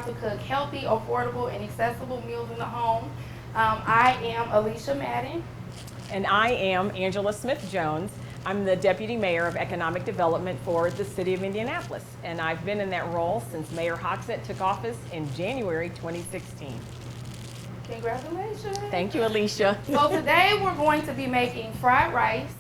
to cook healthy, affordable, and accessible meals in the home. I am Alicia Madden. And I am Angela Smith-Jones. I'm the Deputy Mayor of Economic Development for the City of Indianapolis. And I've been in that role since Mayor Hogsett took office in January 2016. Congratulations. Thank you, Alicia. So today we're going to be making fried rice.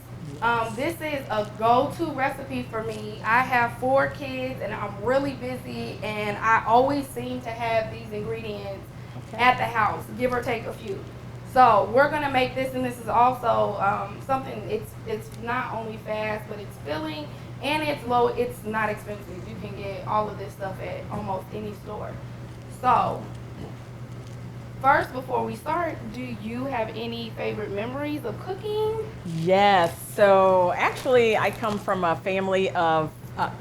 This is a go-to recipe for me. I have 4 kids and I'm really busy, and I always seem to have these ingredients at the house, give or take a few. So we're gonna make this, and this is also something, it's not only fast, but it's filling, and it's not expensive. You can get all of this stuff at almost any store. So first, before we start, do you have any favorite memories of cooking? Yes, so actually I come from a family of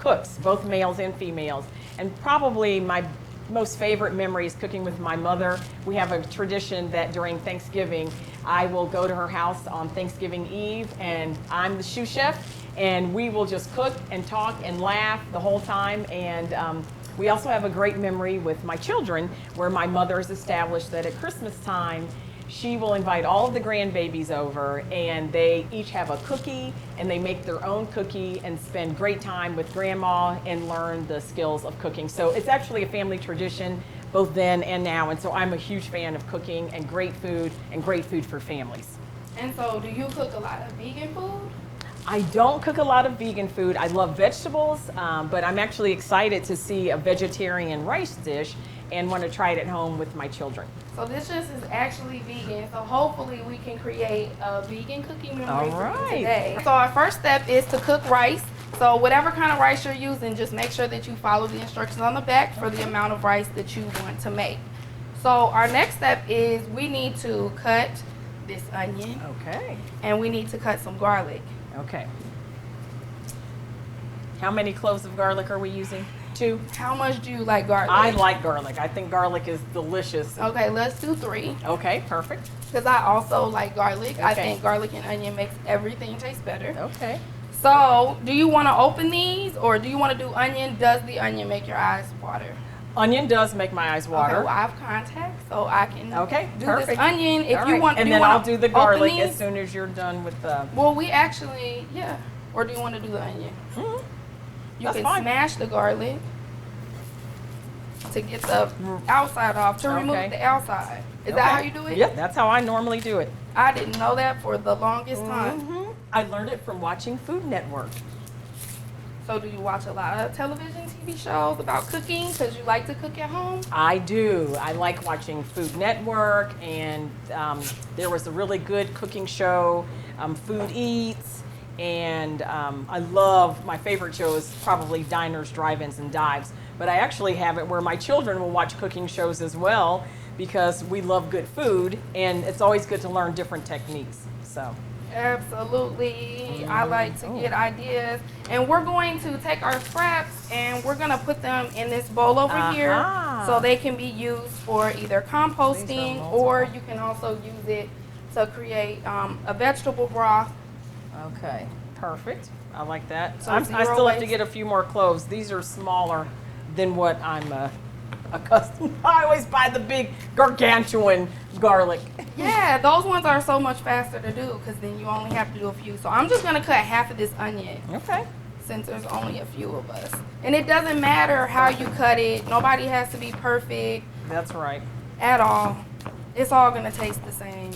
cooks, both males and females, and probably my most favorite memory is cooking with my mother. We have a tradition that during Thanksgiving, I will go to her house on Thanksgiving Eve, and I'm the sous chef, and we will just cook and talk and laugh the whole time. And we also have a great memory with my children, where my mother has established that at Christmas time, she will invite all of the grandbabies over, and they each have a cookie, and they make their own cookie and spend great time with grandma and learn the skills of cooking. So it's actually a family tradition, both then and now. And so I'm a huge fan of cooking and great food for families. And so do you cook a lot of vegan food? I don't cook a lot of vegan food. I love vegetables, but I'm actually excited to see a vegetarian rice dish and want to try it at home with my children. So this just is actually vegan, so hopefully we can create a vegan cooking memory for you today. So our first step is to cook rice. So whatever kind of rice you're using, just make sure that you follow the instructions on the back for the amount of rice that you want to make. So our next step is we need to cut this onion. Okay. And we need to cut some garlic. Okay. How many cloves of garlic are we using? 2. How much do you like garlic? I like garlic. I think garlic is delicious. Okay, let's do 3. Okay, perfect. Because I also like garlic. Okay. I think garlic and onion makes everything taste better. Okay. So, do you want to open these, or do you want to do onion? Does the onion make your eyes water? Onion does make my eyes water. Okay, well, I have contacts, so I can do perfect. this onion. If All you right. want, and do then you I'll want do the garlic as soon as you're done with the. Well, we actually, yeah. Or do you want to do the onion? Mm-hmm. You That's can fine. smash the garlic to get the outside off, to remove the outside. Is that how you do it? Yep, that's how I normally do it. I didn't know that for the longest time. Mm-hmm. I learned it from watching Food Network. So do you watch a lot of television, TV shows about cooking because you like to cook at home? I do. I like watching Food Network, and there was a really good cooking show, Food Eats, and my favorite show is probably Diners, Drive-Ins, and Dives. But I actually have it where my children will watch cooking shows as well, because we love good food, and it's always good to learn different techniques. So. Absolutely. I like to get ideas. And we're going to take our scraps and we're going to put them in this bowl over here so they can be used for either composting, or you can also use it to create a vegetable broth. Okay, perfect. I like that. So I still have to get a few more cloves. These are smaller than what I'm accustomed. I always buy the big gargantuan garlic. Yeah, those ones are so much faster to do because then you only have to do a few. So I'm just going to cut half of this onion. Okay. Since there's only a few of us. And it doesn't matter how you cut it. Nobody has to be perfect. That's right. At all. It's all going to taste the same.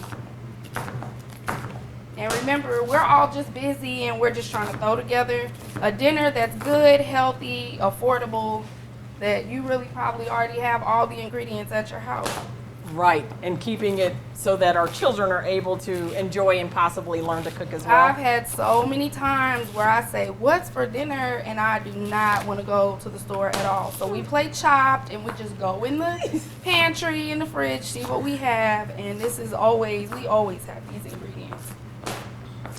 And remember, we're all just busy and we're just trying to throw together a dinner that's good, healthy, affordable, that you really probably already have all the ingredients at your house. Right, and keeping it so that our children are able to enjoy and possibly learn to cook as well. I've had so many times where I say, what's for dinner? And I do not want to go to the store at all. So we play Chopped and we just go in the pantry, in the fridge, see what we have. And this is always, we always have these ingredients.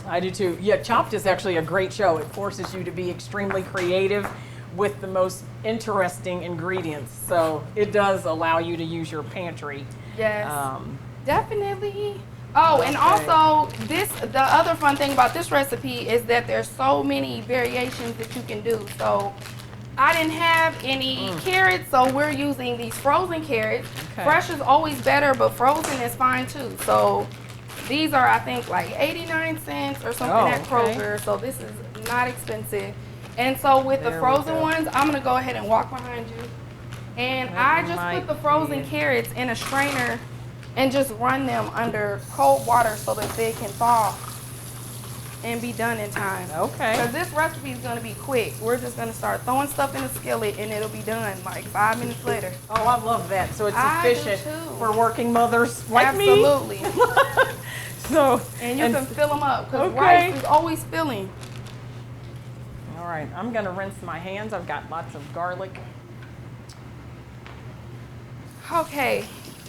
I do too. Yeah, Chopped is actually a great show. It forces you to be extremely creative with the most interesting ingredients. So it does allow you to use your pantry. Yes, definitely. Oh, and also the other fun thing about this recipe is that there's so many variations that you can do. So I didn't have any carrots, so we're using these frozen carrots. Okay. Fresh is always better, but frozen is fine too. So these are, I think, like 89 cents or something at okay. Kroger. So this is not expensive. And so with the There we frozen go. ones, I'm gonna go ahead and walk behind you. And That I just might put the frozen be- carrots in a strainer and just run them under cold water so that they can thaw and be done in time. Okay. Because this recipe is going to be quick. We're just going to start throwing stuff in the skillet and it'll be done like 5 minutes later. Oh, I love that. So it's I do efficient too. for working mothers like Absolutely. me. So And you can fill them up because Okay. rice is always filling. All right, I'm gonna rinse my hands. I've got lots of garlic. Okay.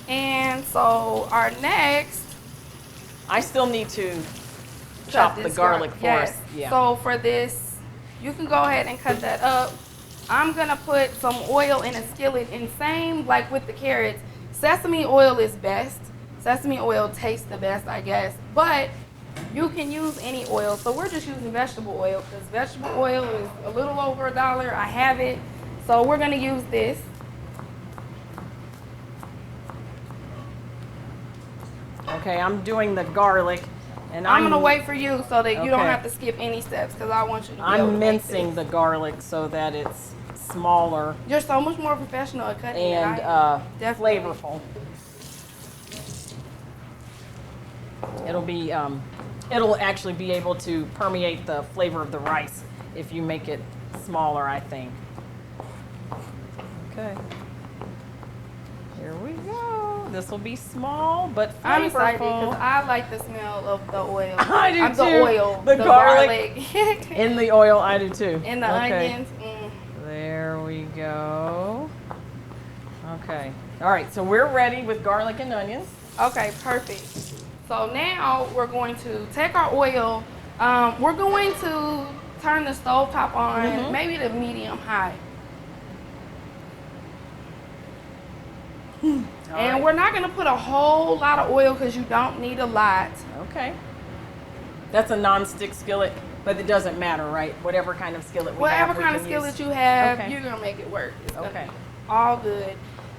And so our next, I still need to chop the this garlic for yes. us. Yeah. So for this, you can go ahead and cut that up. I'm gonna put some oil in a skillet, and same like with the carrots, sesame oil is best. Sesame oil tastes the best, I guess, but you can use any oil. So we're just using vegetable oil because vegetable oil is a little over $1. I have it, so we're gonna use this. Okay, I'm doing the garlic, and I'm gonna wait for you so that you don't Okay. have to skip any steps because I want you to be able I'm to make mincing this. the garlic so that it's smaller You're so much more professional at cutting than and I am. Definitely. flavorful. It'll be, it'll actually be able to permeate the flavor of the rice if you make it smaller, I think. Okay. Here we go. This will be small but I'm excited because flavorful. I like the smell of the oil. I do The too. oil, The garlic. garlic, In the oil, I do too. and the Okay. onions. Mm. There we go. Okay. All right, so we're ready with garlic and onions. Okay, perfect. So now we're going to take our oil. We're going to turn the stove top on, Mhm. maybe to medium high. All And right. we're not going to put a whole lot of oil because you don't need a lot. Okay. That's a non-stick skillet, but it doesn't matter, right? Whatever kind of skillet we Whatever have, we kind of can skillet use. you have, Okay. you're going to make it work. It's gonna Okay. be all good.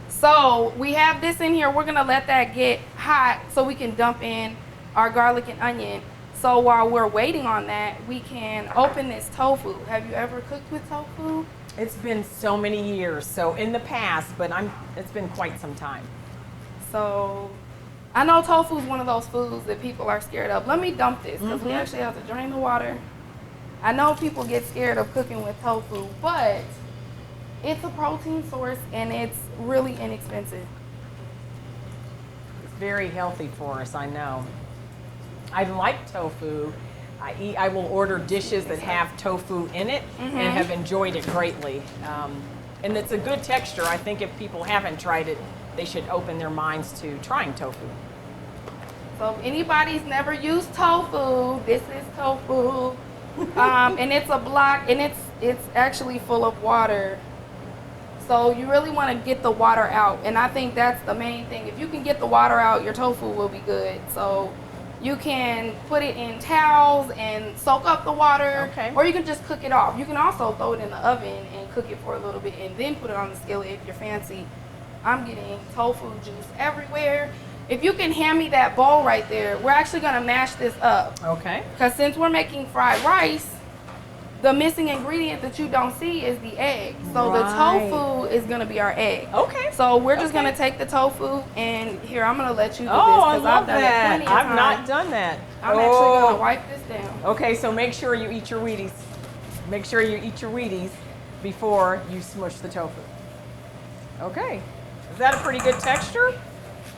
So we have this in here. We're going to let that get hot so we can dump in our garlic and onion. So while we're waiting on that, we can open this tofu. Have you ever cooked with tofu? It's been so many years, so in the past, but it's been quite some time. So I know tofu is one of those foods that people are scared of. Let me dump this because we Mhm. actually have to drain the water. I know people get scared of cooking with tofu, but it's a protein source and it's really inexpensive. It's very healthy for us, I know. I like tofu. I will order dishes that have tofu in it and have enjoyed it greatly. And it's a good texture. I think if people haven't tried it, they should open their minds to trying tofu. So if anybody's never used tofu, this is tofu. And it's a block and it's actually full of water. So you really want to get the water out. And I think that's the main thing. If you can get the water out, your tofu will be good. So you can put it in towels and soak up the water, Okay. or you can just cook it off. You can also throw it in the oven and cook it for a little bit and then put it on the skillet if you're fancy. I'm getting tofu juice everywhere. If you can hand me that bowl right there, we're actually gonna mash this up. Okay. Because since we're making fried rice, the missing ingredient that you don't see is the egg. So Right. the tofu is gonna be our egg. Okay. So we're just Okay. gonna take the tofu and here, I'm gonna let you do this Oh, I because love I've done it that. plenty of I've not times. done that. I'm actually gonna wipe this down. Okay, so make sure you eat your Wheaties. Make sure you eat your Wheaties before you smush the tofu. Okay. Is that a pretty good texture?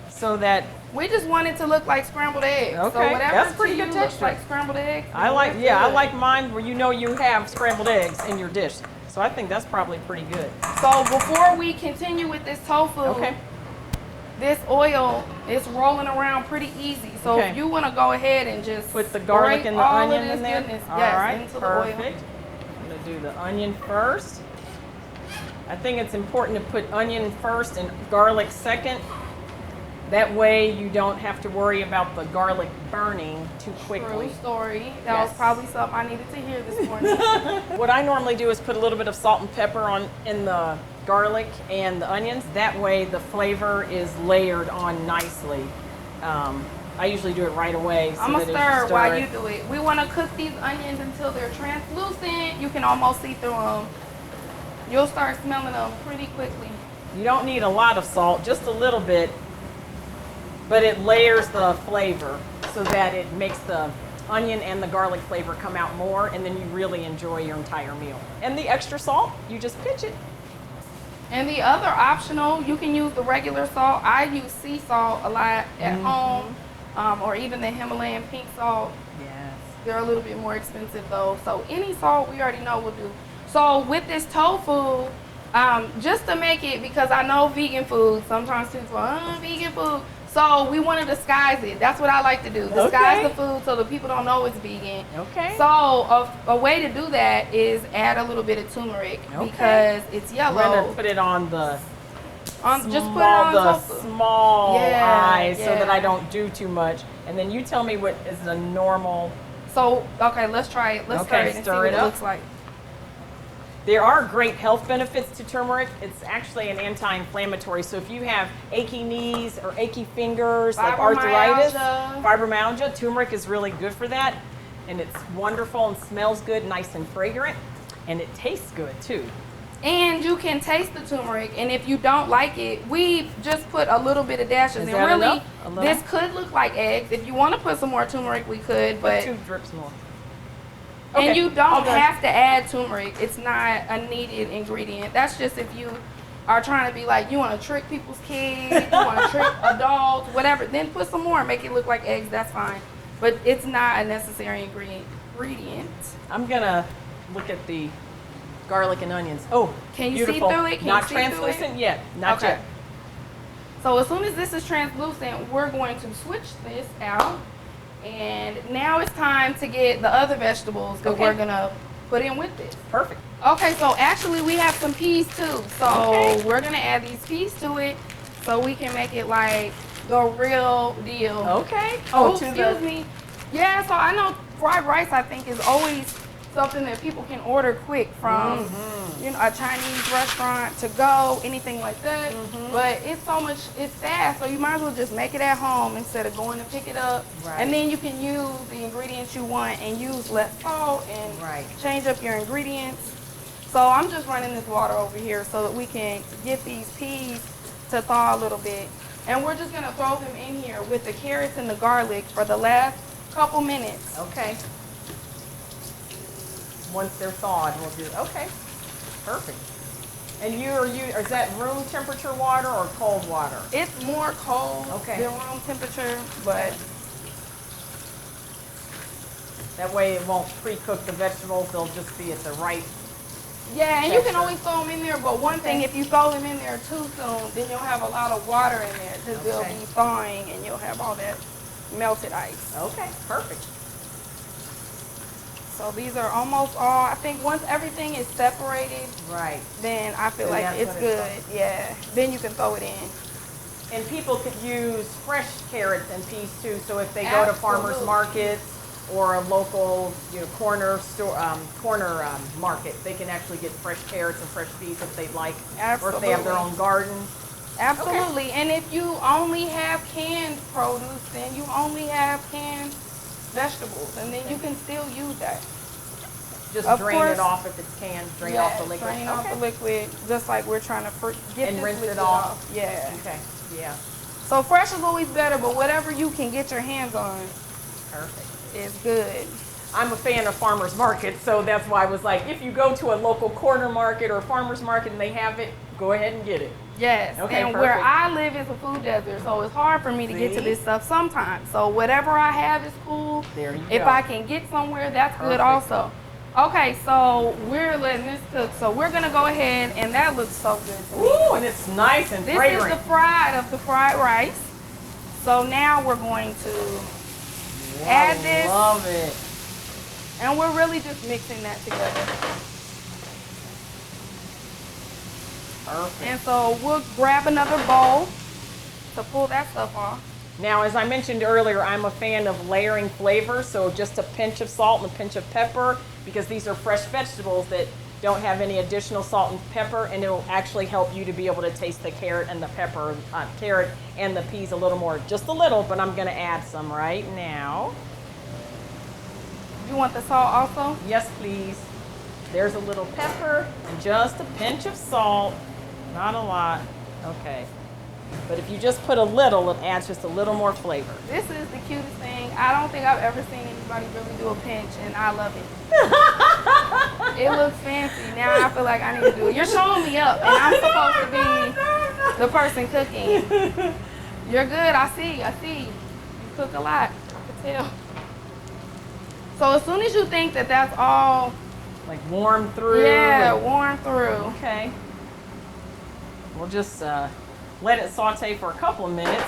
So that We just want it to look like scrambled eggs. So Okay, whatever that's to pretty you good looks texture. like scrambled eggs. I then like, we're yeah, I good. like mine where you know you have scrambled eggs in your dish. So I think that's probably pretty good. So before we continue with this tofu, Okay. this oil is rolling around pretty easy. So Okay. if you want to go ahead and just Put the garlic grate and the all onion of this in there. goodness, All yes, right, into the oil. perfect. I'm gonna do the onion first. I think it's important to put onion first and garlic second That way you don't have to worry about the garlic burning too quickly. True story. That was Yes. probably something I needed to hear this morning. What I normally do is put a little bit of salt and pepper in the garlic and the onions. That way the flavor is layered on nicely. I usually do it right away. So I'm gonna that as stir while it- you do it. We want to cook these onions until they're translucent. You can almost see through them. You'll start smelling them pretty quickly. You don't need a lot of salt, just a little bit, but it layers the flavor so that it makes the onion and the garlic flavor come out more, and then you really enjoy your entire meal. And the extra salt, you just pinch it. And the other optional, you can use the regular salt. I use sea salt a lot at home, or even the Himalayan pink salt. Yes. They're a little bit more expensive though. So any salt we already know will do. So with this tofu, just to make it, because I know vegan food, sometimes people vegan food. So we want to disguise it. That's what I like to do. Disguise the food so that people don't know it's vegan. Okay. So a way to do that is add a little bit of turmeric because it's yellow. We're gonna put it on the Just put it on tofu. small eyes so that I yeah. don't do too much. And then you tell me what is the normal. So, okay, let's try it. Let's Okay, stir it and see stir what it it up. looks like. There are great health benefits to turmeric. It's actually an anti-inflammatory. So if you have achy knees or achy fingers, like arthritis, fibromyalgia, turmeric is really good for that. And it's wonderful and smells good, nice and fragrant. And it tastes good too. And you can taste the turmeric, and if you don't like it, we just put a little bit of dashes. Is And that really, enough? A little? this could look like eggs. If you want to put some more turmeric, we could, Put but 2 drips more. and Okay, you don't okay. have to add turmeric. It's not a needed ingredient. That's just if you are trying to be like, you want to trick people's kids, you want to trick adults, whatever. Then put some more, make it look like eggs. That's fine, but it's not a necessary ingredient. I'm gonna look at the garlic and onions. Oh, Can you see beautiful. through it? Can Not you see through it? translucent yet. Not Okay. yet. So as soon as this is translucent, we're going to switch this out. And now it's time to get the other vegetables that Okay. we're gonna put in with this. Perfect. Okay, so actually we have some peas too. So Okay. we're gonna add these peas to it so we can make it like the real deal. Okay. Oh, excuse me. Yeah, so I know fried rice I think is always something that people can order quick from you know, a Chinese restaurant to go, anything like that. But it's fast, so you might as well just make it at home instead of going to pick it up. Right. And then you can use the ingredients you want and use less salt and Right. change up your ingredients. So I'm just running this water over here so that we can get these peas to thaw a little bit. And we're just gonna throw them in here with the carrots and the garlic for the last couple minutes. Okay. Once they're thawed, we'll do. Okay. Perfect. And is that room temperature water or cold water? It's more cold Okay. than room temperature, but That way it won't pre-cook the vegetables. They'll just be at the right. yeah, and you can Texture. always throw them in there. But one thing, if you throw them in there too soon, then you'll have a lot of water in there because they'll Okay. be thawing and you'll have all that melted ice. Okay. Perfect. So these are almost all, I think once everything is separated, Right. then I feel Then like that's it's when good. it's Yeah, then you can throw it in. And people could use fresh carrots and peas too. So if they go to farmers Absolutely. markets or a local, corner store, market, they can actually get fresh carrots and fresh peas if they'd like, or if they have their Absolutely. own garden. Absolutely. And if you only have canned produce, then you only have canned vegetables, and then you can still use that. Just Of drain course. it off if it's canned. Drain off the liquid. Drain off the liquid, just like we're trying to get And this rinse it liquid off. Yeah. Okay. Yeah. So fresh is always better, but whatever you can get your hands on Perfect. is good. I'm a fan of farmers markets, so that's why I was like, if you go to a local corner market or farmers market and they have it, go ahead and get it. Yes. Okay, And where perfect. I live is a food desert, so it's hard for me to get to See? this stuff sometimes. So whatever I have is cool. There you If go. I can get somewhere, that's good Perfect. also. Okay, so we're letting this cook. So we're gonna go ahead, and that looks so good to me. Ooh, and it's nice and This fragrant. is the fried rice. So now we're going to add this, Love it. and we're really just mixing that together. Perfect. And so we'll grab another bowl to pull that stuff off. Now, as I mentioned earlier, I'm a fan of layering flavors, so just a pinch of salt and a pinch of pepper, because these are fresh vegetables that don't have any additional salt and pepper, and it'll actually help you to be able to taste the carrot and the pepper, carrot and the peas a little more. Just a little, but I'm gonna add some right now. You want the salt also? Yes, please. There's a little pepper and just a pinch of salt. Not a lot. Okay. But if you just put a little, it adds just a little more flavor. This is the cutest thing. I don't think I've ever seen anybody really do a pinch, and I love it. It looks fancy. Now I feel like I need to do it. You're showing me up, and I'm supposed to be the person cooking. You're good. I see. You cook a lot. I can tell. So as soon as you think that that's all, Like warm through. yeah, warm through. Okay. We'll just let it saute for a couple of minutes.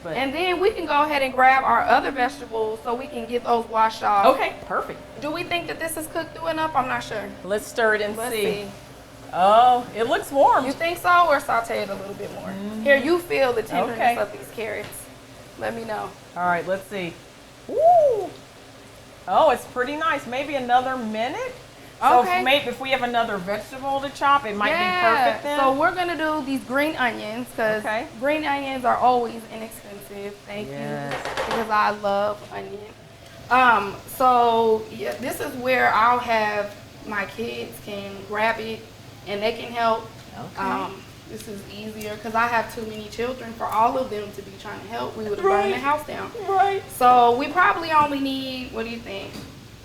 But And then we can go ahead and grab our other vegetables so we can get those washed off. okay, perfect. Do we think that this is cooked through enough? I'm not sure. Let's stir it and Let's see. see. Oh, it looks warm. You think so, or saute it a little bit more? Here, you feel the tenderness Okay. of these carrots. Let me know. All right, let's see. Woo! Oh, it's pretty nice. Maybe another minute. So Okay. if we have another vegetable to chop, it might be perfect then. So we're gonna do these green onions because Okay. green onions are always inexpensive. Thank Yes. you, because I love onion. So yeah, this is where I'll have my kids can grab it and they can help. Okay. This is easier because I have too many children for all of them to be trying to help. We would have burned the Right. house down. Right. So we probably only need, what do you think?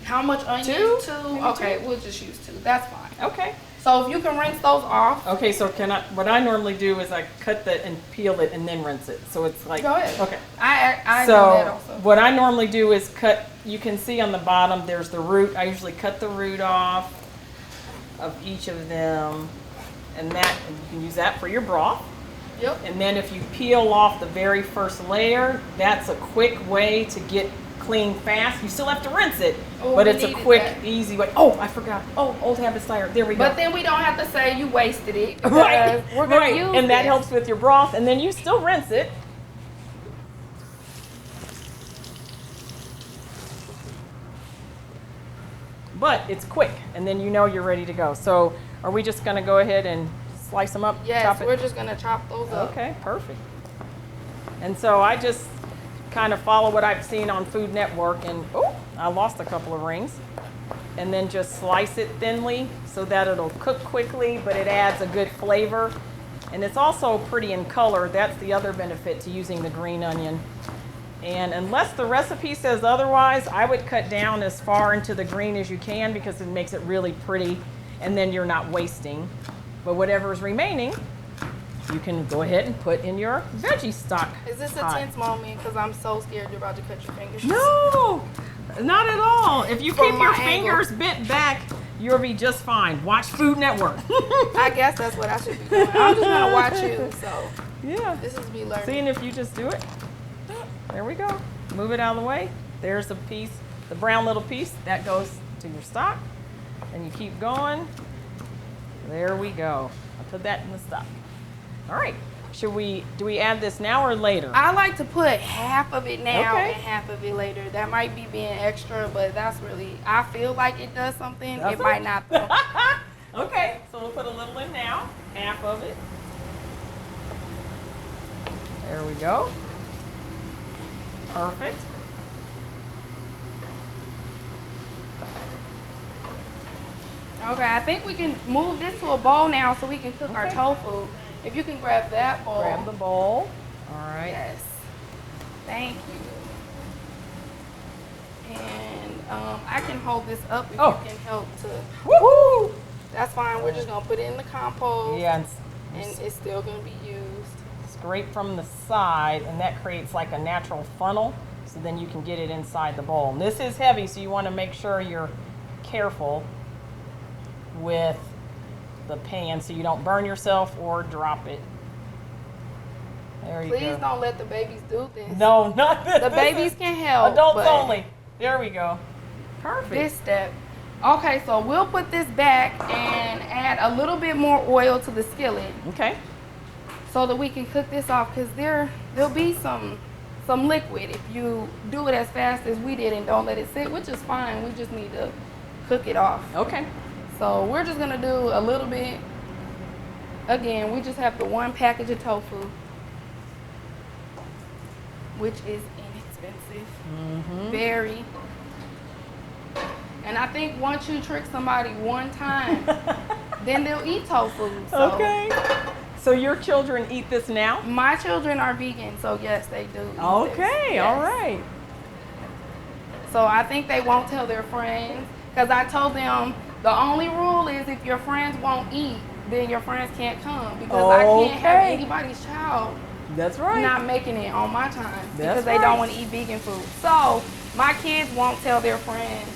How much onion? Two? Two? Maybe Okay, two? we'll just use two. That's fine. Okay. So if you can rinse those off. Okay, so what I normally do is I cut that and peel it and then rinse it. So it's like, Go ahead. okay. I do that So also. what I normally do is cut, you can see on the bottom, there's the root. I usually cut the root off of each of them. And you can use that for your broth. Yep. And then if you peel off the very first layer, that's a quick way to get clean fast. You still have to rinse it, Oh, but we it's a needed quick, that. easy way. Oh, I forgot. Oh, old habits die hard. There we go. But then we don't have to say you wasted it. because Right, We're gonna right. use And that this. helps with your broth, and then you still rinse it. But it's quick, and then you know you're ready to go. So are we just gonna go ahead and slice them up? Yes, chop it? we're just gonna chop those up. Okay, perfect. And so I just kind of follow what I've seen on Food Network, and oh, I lost a couple of rings. And then just slice it thinly so that it'll cook quickly, but it adds a good flavor. And it's also pretty in color. That's the other benefit to using the green onion. And unless the recipe says otherwise, I would cut down as far into the green as you can because it makes it really pretty, and then you're not wasting. But whatever is remaining, you can go ahead and put in your veggie stock. Is this a pot. tense moment? Because I'm so scared you're about to cut your fingers. No, not at all. If you From keep your my angle. fingers bent back, you'll be just fine. Watch Food Network. I guess that's what I should be doing. I'm just gonna watch you. So Yeah. this is me learning. Seeing if you just do it. There we go. Move it out of the way. There's a piece, the brown little piece, that goes to your stock. And you keep going. There we go. I'll put that in the stock. All right. Do we add this now or later? I like to put half of it now Okay. and half of it later. That might be being extra, but that's really, I feel like it does something. Does it it? might not though. Okay, so we'll put a little in now, half of it. There we go. Perfect. Okay, I think we can move this to a bowl now so we can cook our Okay. tofu. If you can grab that bowl. Grab the bowl. All right. Yes. Thank you. And I can hold this up if Oh. you can help to. Woohoo! That's fine. We're just gonna put it in the compost. Yeah, And it's still gonna be used. scrape from the side, and that creates like a natural funnel, so then you can get it inside the bowl. And this is heavy, so you want to make sure you're careful with the pan so you don't burn yourself or drop it. There you Please go. don't let the babies do this. No, not this. The This babies is can help. Adults but only. There we go. Perfect. This step. Okay, so we'll put this back and add a little bit more oil to the skillet. Okay. so that we can cook this off, because there'll be some liquid if you do it as fast as we did and don't let it sit, which is fine. We just need to cook it off. Okay. So we're just gonna do a little bit. Again, we just have the one package of tofu, which is inexpensive. Very. And I think once you trick somebody one time, then they'll eat tofu. So. Okay. So your children eat this now? My children are vegan, so yes, they do. Eat Okay, this. Yes. all right. So I think they won't tell their friends, because I told them the only rule is if your friends won't eat, then your friends can't come, because I can't have anybody's child That's right. not making it on my time because That's they right. don't want to eat vegan food. So my kids won't tell their friends.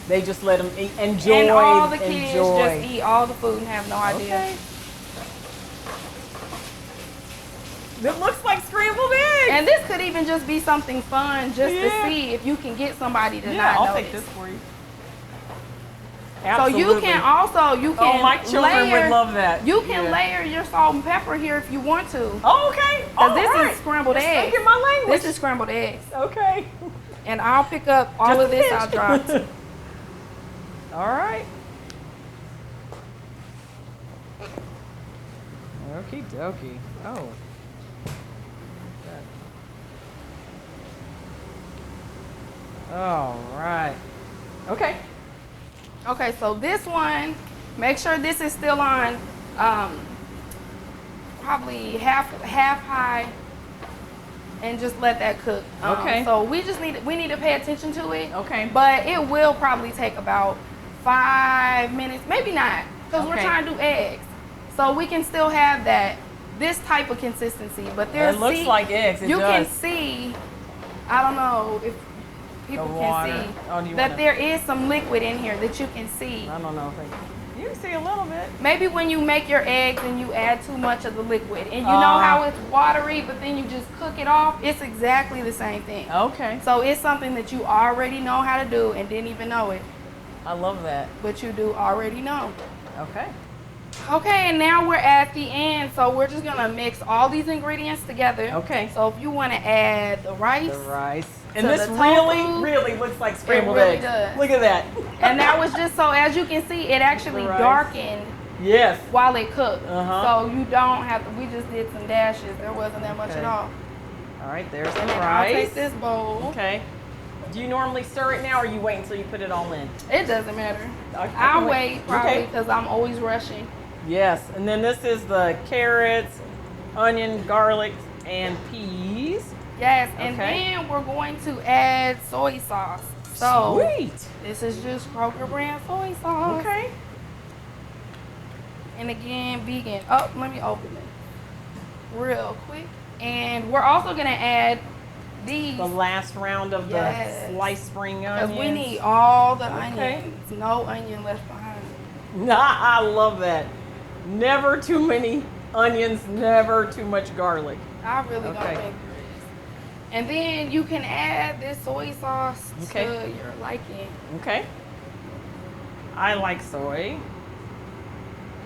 They just let them eat, enjoy. And all the kids enjoy. just eat all the food and have no idea. Okay. It looks like scrambled eggs. And this could even just be something fun just to see if you can get somebody to not I'll notice. take this for you. So Absolutely. you can Oh, my children would love that. You can layer your salt and pepper here if you want to. Oh, okay. Because this is scrambled You're eggs. speaking my language. This is scrambled eggs. Okay. And I'll pick up all Just of this a I pinch. dropped. All right. Okie dokie. Oh. All right. Okay. Okay, so this one, make sure this is still on probably half high, and just let that cook. Okay. So we need to pay attention to it. Okay. But it will probably take about 5 minutes, maybe not, because we're Okay. trying to do eggs. So we can still have this type of consistency. But there's It looks like eggs. It you does. can see. I don't know if people The can water. see Oh, do you that wanna- there is some liquid in here that you can see. I don't know if you can see a little bit. Maybe when you make your eggs and you add too much of the liquid, and you know how it's watery, but then you just cook it off, it's exactly the same thing. Okay. So it's something that you already know how to do and didn't even know it, I love that. but you do already know. Okay. Okay, and now we're at the end, so we're just gonna mix all these ingredients together. Okay. So if you wanna add the rice, The rice. And So this the really, tofu, really looks like scrambled really eggs. does. Look at that. and that was just so, as you can see, it actually The rice. darkened Yes. while it cooked. Uh-huh. So you don't have to, we just did some dashes. There wasn't that much Okay. at all. All right, there's the And then I'll take rice. this bowl. Okay. Do you normally stir it now, or you wait until you put it all in? It doesn't matter. I can I'll wait probably Okay. because I'm always rushing. Yes, and then this is the carrots, onion, garlic, and peas. Yes, and Okay. then we're going to add soy sauce. So Sweet. this is just Kroger brand soy sauce. Okay. And again, vegan. Oh, let me open it real quick. And we're also gonna add these The last round of Yes. the sliced spring because onions. we need all the Okay. onions. No onion left behind. Nah, I love that. Never too many onions, never too much garlic. I really don't Okay. think there is. And then you can add this soy sauce Okay. to your liking. Okay. I like soy.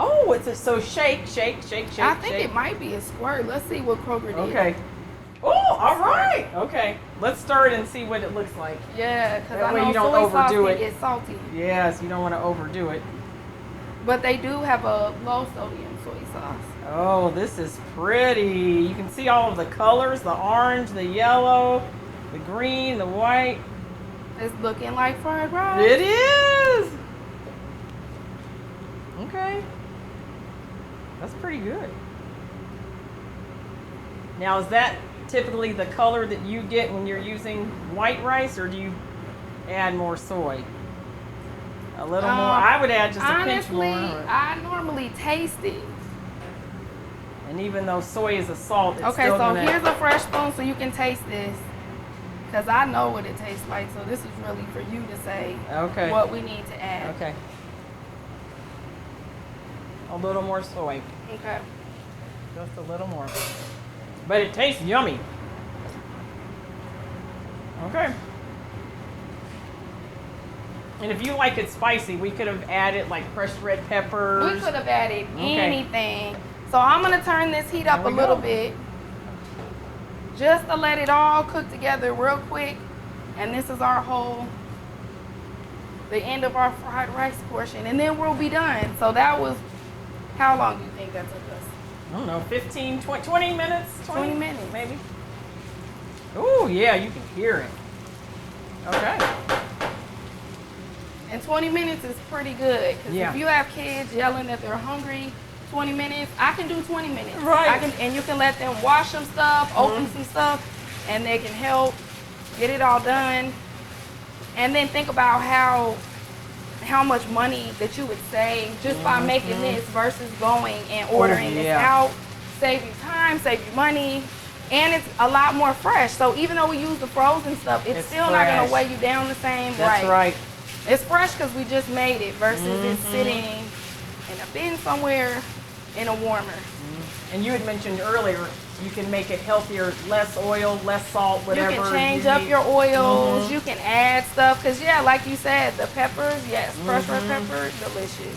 Oh, so shake, shake, shake, shake. I think shake. it might be a squirt. Let's see what Kroger did. Okay. Oh, all right. Okay. Let's stir it and see what it looks like. Yeah, because That I way know you don't soy sauce overdo can it. get salty. Yes, you don't want to overdo it. But they do have a low sodium soy sauce. Oh, this is pretty. You can see all of the colors, the orange, the yellow, the green, the white. It's looking like fried rice. It is. Okay. That's pretty good. Now, is that typically the color that you get when you're using white rice, or do you add more soy? A little more. I would add just a pinch Honestly, more. I normally taste it. And even though soy is a salt, it's Okay, still so gonna... here's a fresh spoon so you can taste this. Because I know what it tastes like, so this is really for you to say Okay. what we need to add. Okay. A little more soy. Okay. Just a little more. But it tastes yummy. Okay. And if you like it spicy, we could have added like crushed red peppers. We could have added Okay. anything. So I'm gonna turn this heat up a little bit, just to let it all cook together real quick. And this is the end of our fried rice portion, and then we'll be done. So that was, how long do you think that took us? I don't know, 15, 20 minutes? 20 minutes. Maybe. Oh, yeah, you can hear it. Okay. And 20 minutes is pretty good. Because if you have kids yelling that they're hungry, 20 minutes, I can do 20 minutes. Right. And you can let them wash some stuff, open some stuff, and they can help get it all done. And then think about how much money that you would save just by making this versus going and ordering this out. Save you time, save you money, and it's a lot more fresh. So even though we use the frozen stuff, it's still not going to weigh you down the same. That's right. It's fresh because we just made it versus it sitting in a bin somewhere in a warmer. And you had mentioned earlier, you can make it healthier, less oil, less salt, whatever. You can change up your oils. You can add stuff. Because, yeah, like you said, the peppers, yes, fresh red pepper, delicious.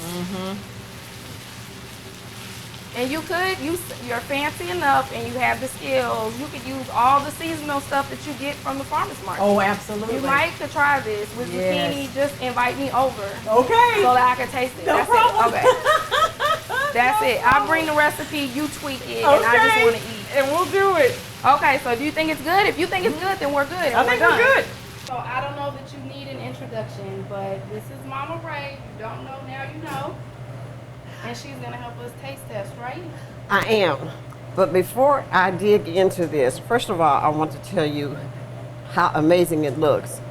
And you're fancy enough and you have the skills. You could use all the seasonal stuff that you get from the farmer's market. Oh, absolutely. You might could try this with zucchini. Just invite me over. Okay. So that I can taste it. No That's problem. it. Okay. That's it. I'll bring the recipe, you tweak it, and I just want to eat. And we'll do it. Okay, so do you think it's good? If you think it's good, then we're good. I think we're good. So I don't know that you need an introduction, but this is Mama Ray. If you don't know, now you know. And she's going to help us taste test, right? I am. But before I dig into this, first of all, I want to tell you how amazing it looks.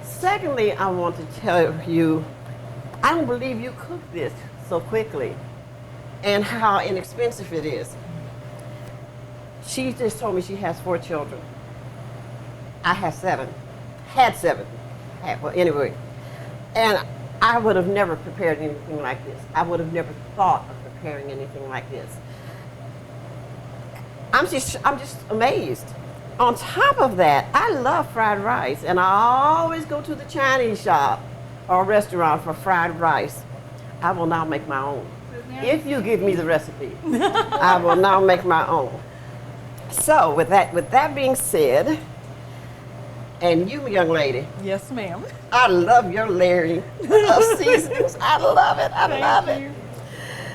Secondly, I want to tell you, I don't believe you cooked this so quickly and how inexpensive it is. She just told me she has 4 children. I have 7. Had 7. Well, anyway. And I would have never prepared anything like this. I would have never thought of preparing anything like this. I'm just amazed. On top of that, I love fried rice, and I always go to the Chinese shop or restaurant for fried rice. I will now make my own. If you give me the recipe, I will now make my own. So with that being said, and you, young lady. Yes, ma'am. I love your layering of seasonings. I love it. I love it.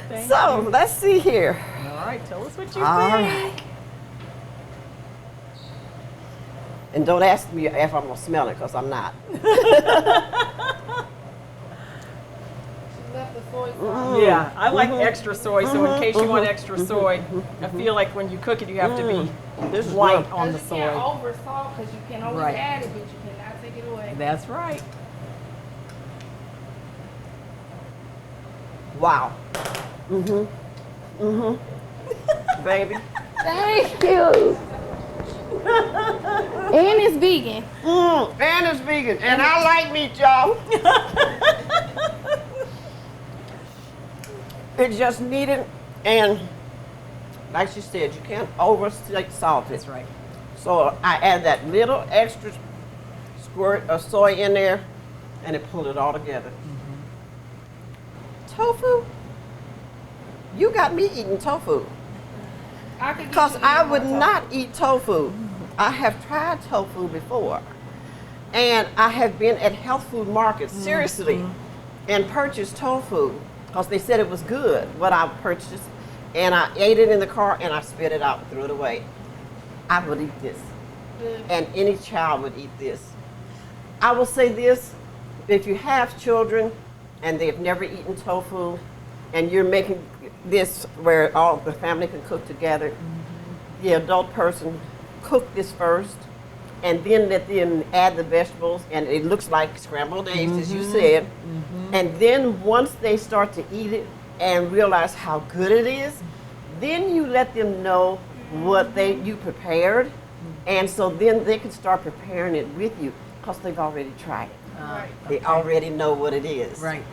Thank So you. let's see here. All right, tell us what you All think. right. And don't ask me if I'm going to smell it, because I'm not. She left the soy sauce. Yeah, I like extra soy, so in case you want extra soy, I feel like when you cook it, you have to be This is light good. on the You can't soy. over salt because you can always Right. add it, but you cannot take it away. That's right. Wow. Baby. Thank you. And it's vegan. And it's vegan. And I like meat, y'all. It's just needed. And like she said, you can't over salt it. That's right. So I add that little extra squirt of soy in there, and it pulled it all together. Tofu? You got me eating tofu. I could get Because you I even would more not eat tofu. I have tried tofu before. And I have been at health food markets, seriously, and purchased tofu because they said it was good, what I purchased. And I ate it in the car and I spit it out and threw it away. I would eat this. Good. And any child would eat this. I will say this, if you have children and they've never eaten tofu and you're making this where all the family can cook together, the adult person cook this first and then let them add the vegetables, and it looks like scrambled eggs, as you said. And then once they start to eat it and realize how good it is, then you let them know what you prepared, and so then they can start preparing it with you because they've already tried it. Right. They already know what it is. Right.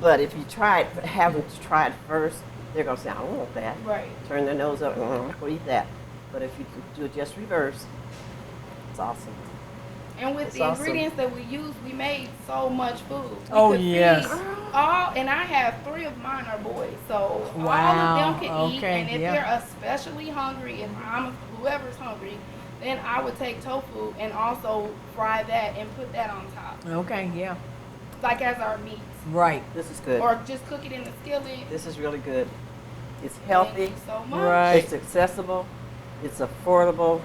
But if you have them try it first, they're gonna say, I don't want that. Right. Turn their nose up, I'm not gonna eat that. But if you do it just reverse, it's awesome. And with It's the awesome. ingredients that we use, we made so much food. We Oh, could yes. feed and I have 3 of mine are boys, so all Wow, of them can eat. okay, And if yeah. they're especially hungry, if I'm whoever's hungry, then I would take tofu and also fry that and put that on top, Okay, yeah. like as our meat, Right. This is good. or just cook it in the skillet. This is really good. It's Thank healthy. you so much. Right. It's accessible. It's affordable.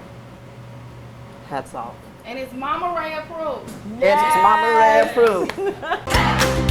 Hats off. And it's Mama Ray approved. It's Mama Ray approved.